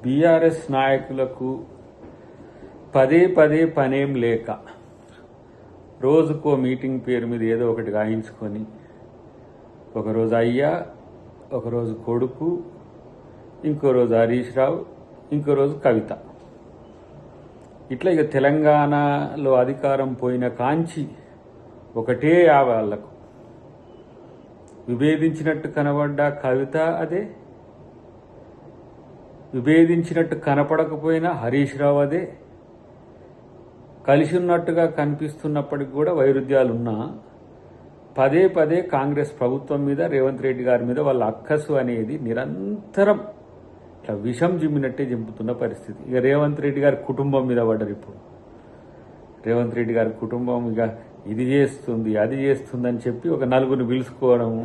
BRS నాయకులకు పదే పదే పనేం లేక రోజుకో మీటింగ్ పేరు మీద ఏదో ఒకటి గాయించుకొని ఒకరోజు అయ్యా, ఒకరోజు కొడుకు, ఇంకో రోజు హరీష్ రావు, ఇంకో రోజు కవిత. ఇట్లా ఇక తెలంగాణలో అధికారం పోయిన కాంచి ఒకటే వాళ్లకు విభేదించినట్టు కనబడ్డ కవిత అదే, విభేదించినట్టు కనపడకపోయినా హరీష్ రావు అదే, కలిసి ఉన్నట్టుగా కనిపిస్తున్నప్పటికి కూడా వైరుధ్యాలున్నా పదే పదే కాంగ్రెస్ ప్రభుత్వం మీద, రేవంత్ రెడ్డి గారి మీద వాళ్ళ అక్కసు అనేది నిరంతరం ఇట్లా విషం జిమ్మినట్టే జింపుతున్న పరిస్థితి. ఇక రేవంత్ రెడ్డి గారి కుటుంబం మీద పడ్డరు. ఇప్పుడు రేవంత్ రెడ్డి గారి కుటుంబం ఇక ఇది చేస్తుంది, అది చేస్తుంది అని చెప్పి ఒక నలుగురిని పిలుచుకోవడము,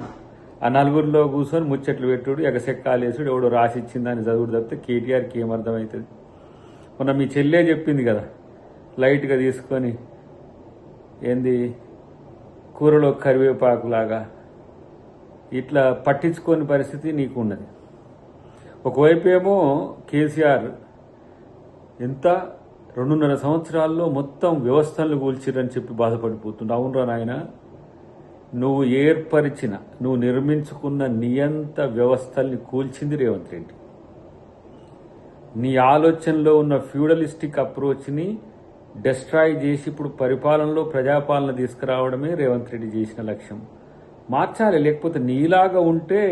ఆ నలుగురిలో కూర్చొని ముచ్చట్లు పెట్టుడు, ఎగసెక్కాలు వేసుడు, ఎవడో రాసిచ్చిందని చదువుడు తప్పితే కేటీఆర్కి ఏమర్థమవుతుంది? మొన్న మీ చెల్లె చెప్పింది కదా, లైట్గా తీసుకొని ఏంది కూరలో కరివేపాకులాగా ఇట్లా పట్టించుకోని పరిస్థితి నీకు ఉన్నది. ఒకవైపు ఏమో కేసీఆర్ ఎంత 2.5 సంవత్సరాల్లో మొత్తం వ్యవస్థలను కూల్చిరని చెప్పి బాధపడిపోతుండు. అవునరా నాయన, నువ్వు ఏర్పరిచిన, నువ్వు నిర్మించుకున్న నియంత వ్యవస్థల్ని కూల్చింది రేవంత్ రెడ్డి. నీ ఆలోచనలో ఉన్న ఫ్యూడలిస్టిక్ అప్రోచ్ని డెస్ట్రాయ్ చేసి ఇప్పుడు పరిపాలనలో ప్రజాపాలన తీసుకురావడమే రేవంత్ రెడ్డి చేసిన లక్ష్యం. మార్చాలి, లేకపోతే నీలాగా ఉంటే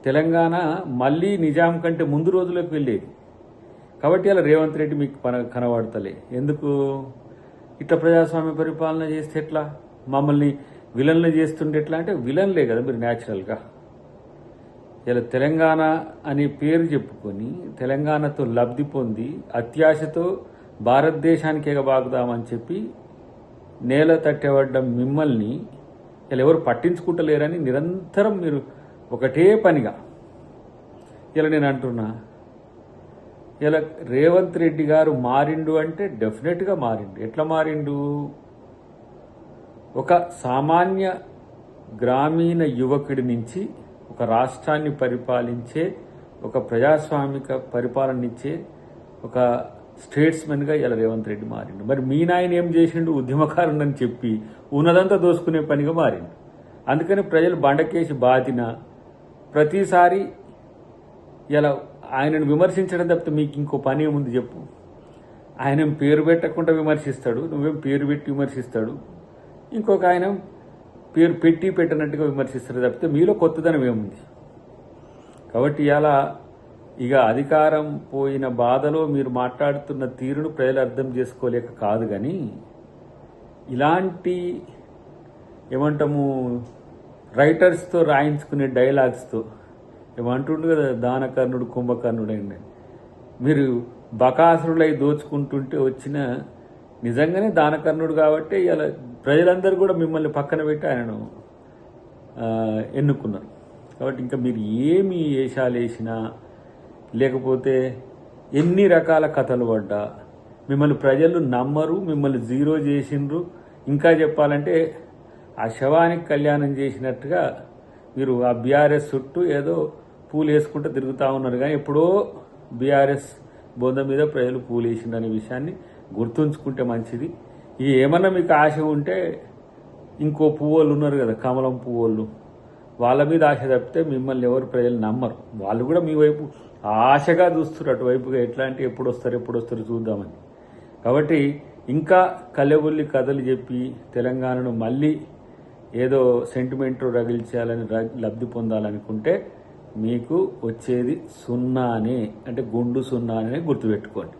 తెలంగాణ మళ్ళీ నిజాం కంటే ముందు రోజులకు వెళ్ళేది. కాబట్టి అలా రేవంత్ రెడ్డి మీకు కనబడతలే. ఎందుకు ఇట్లా ప్రజాస్వామ్య పరిపాలన చేస్తే ఎట్లా? మమ్మల్ని విలన్లు చేస్తుండే ఎట్లా అంటే విలన్లే కదా మీరు న్యాచురల్గా. ఇలా తెలంగాణ అనే పేరు చెప్పుకొని తెలంగాణతో లబ్ధి పొంది అత్యాశతో భారతదేశానికి ఎగబాగుదామని చెప్పి నేల తట్టబడ్డ మిమ్మల్ని ఇలా ఎవరు పట్టించుకుంటలేరని నిరంతరం మీరు ఒకటే పనిగా ఇలా నేను అంటున్నా. ఇలా రేవంత్ రెడ్డి గారు మారిండు అంటే డెఫినెట్గా మారిండు. ఎట్లా మారిండు? ఒక సామాన్య గ్రామీణ యువకుడి నుంచి ఒక రాష్ట్రాన్ని పరిపాలించే, ఒక ప్రజాస్వామిక పరిపాలనిచ్చే ఒక స్టేట్స్మెన్గా ఇలా రేవంత్ రెడ్డి మారిండు. మరి మీ నాయన ఏం చేసిండు? ఉద్యమకారుడని చెప్పి ఉన్నదంతా దోసుకునే పనిగా మారిండు. అందుకని ప్రజలు బండకేసి బాతిన ప్రతిసారి ఇలా ఆయనను విమర్శించడం తప్పితే మీకు ఇంకో పని ఏముంది చెప్పు? ఆయన పేరు పెట్టకుండా విమర్శిస్తాడు, నువ్వేం పేరు పెట్టి విమర్శిస్తాడు, ఇంకొక ఆయన పేరు పెట్టి పెట్టినట్టుగా విమర్శిస్తాడు తప్పితే మీలో కొత్తదనం ఏముంది? కాబట్టి ఇలా ఇక అధికారం పోయిన బాధలో మీరు మాట్లాడుతున్న తీరును ప్రజలు అర్థం చేసుకోలేక కాదు, కానీ ఇలాంటి ఏమంటాము రైటర్స్తో రాయించుకునే డైలాగ్స్తో ఏమంటుండు కదా, దానకర్ణుడు కుంభకర్ణుడు అండి. మీరు బకాసురులై దోచుకుంటుంటే వచ్చిన నిజంగానే దానకర్ణుడు కాబట్టి ఇలా ప్రజలందరూ కూడా మిమ్మల్ని పక్కన పెట్టి ఆయనను ఎన్నుకున్నారు. కాబట్టి ఇంకా మీరు ఏమి వేషాలు వేసినా లేకపోతే ఎన్ని రకాల కథలు పడ్డా మిమ్మల్ని ప్రజలు నమ్మరు, మిమ్మల్ని జీరో చేసిండ్రు. ఇంకా చెప్పాలంటే ఆ శవానికి కళ్యాణం చేసినట్టుగా మీరు ఆ బీఆర్ఎస్ చుట్టూ ఏదో పూలు వేసుకుంటూ తిరుగుతూ ఉన్నారు. కానీ ఎప్పుడో బీఆర్ఎస్ బొంద మీద ప్రజలు పూలు వేసిండ్రు అనే విషయాన్ని గుర్తుంచుకుంటే మంచిది. ఇది ఏమన్నా మీకు ఆశ ఉంటే ఇంకో పువ్వులు ఉన్నారు కదా, కమలం పువ్వులు, వాళ్ళ మీద ఆశ తప్పితే మిమ్మల్ని ఎవరు ప్రజలు నమ్మరు. వాళ్ళు కూడా మీ వైపు ఆశగా చూస్తారు, అటువైపుగా. ఎట్లా అంటే ఎప్పుడు వస్తారు చూద్దామని. కాబట్టి ఇంకా కల్లెబుల్లి కథలు చెప్పి తెలంగాణను మళ్ళీ ఏదో సెంటిమెంట్ రగిల్చాలని, లబ్ధి పొందాలనుకుంటే మీకు వచ్చేది సున్నానే, అంటే గుండు సున్నానే గుర్తుపెట్టుకోండి.